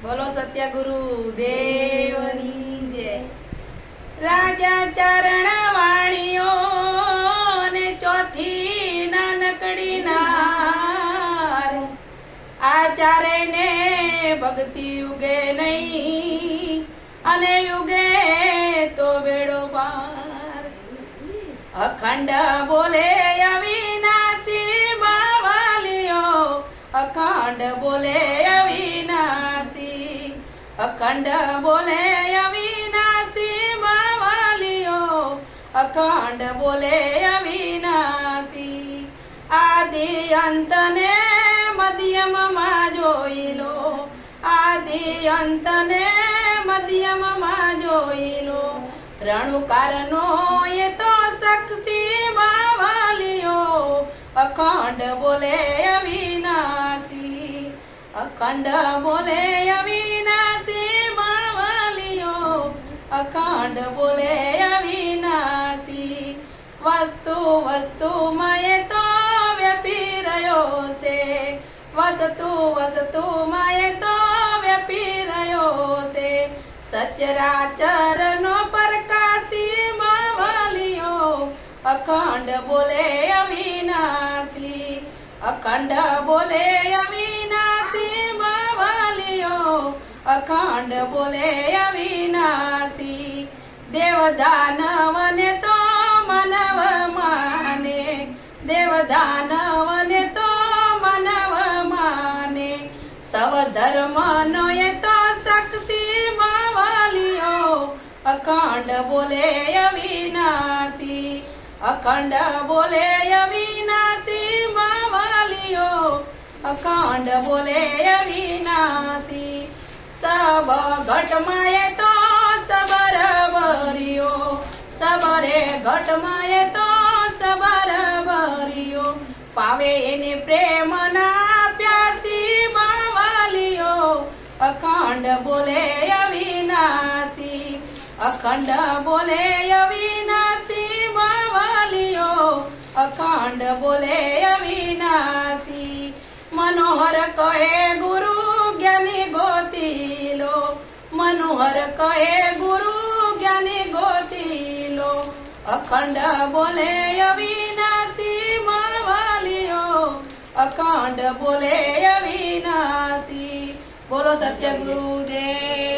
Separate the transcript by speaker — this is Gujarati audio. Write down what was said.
Speaker 1: બોલો સત્ય ગુરુ દેવની જય. રાજા ચરણ વાણીઓ ને ચોથી નાનકડી નાર, આચારે ને ભક્તિ યુગે નહીં અને યુગે તો બેડો પાર. અખંડ બોલે અવિનાશી બાવાલીઓ, અખંડ બોલે અવિનાશી, અખંડ બોલે અવિનાશી બાવાલીઓ, અખંડ બોલે અવિનાશી. આદિ અંતને મધ્યમમાં જોઈ લો, આદિ અંતને મધ્યમમાં જોઈ લો. રણુકારનો એ તો સાક્ષી બાવાલીઓ, અખંડ બોલે અવિનાશી, અખંડ બોલે અવિનાશી બાવાલીઓ, અખંડ બોલે અવિનાશી. વસ્તુ વસ્તુમાં એ તો વ્યાપી રહ્યો છે, વસ્તુ વસ્તુમાં એ તો વ્યાપી રહ્યો છે. સચરાચરનો પ્રકાશી બાવાલીઓ, અખંડ બોલે અવિનાશી, અખંડ બોલે અવિનાશી બાવાલીઓ, અખંડ બોલે અવિનાશી. દેવદાનવને તો માનવ માને, દેવદાનવને તો માનવ માને. સવ ધર્મનો એ તો સાક્ષી બાવાલીઓ, અખંડ બોલે અવિનાશી, અખંડ બોલે અવિનાશી બાવાલીઓ, અખંડ બોલે અવિનાશી. સબ ઘટમાં એ તો સબર ભર્યો, સબરે ઘટમાં એ તો સબર ભર્યો. પાવે એને પ્રેમના પ્યાસી બાવાલીઓ, અખંડ બોલે અવિનાશી, અખંડ બોલે અવિનાશી બાવાલીઓ, અખંડ બોલે અવિનાશી. મનોહર કહે ગુરુ જ્ઞાની ગોતી લો, મનોહર કહે ગુરુ જ્ઞાની ગોતી લો. અખંડ બોલે અવિનાશી બાવાલીઓ, અખંડ બોલે અવિનાશી. બોલો સત્ય ગુરુદેવ.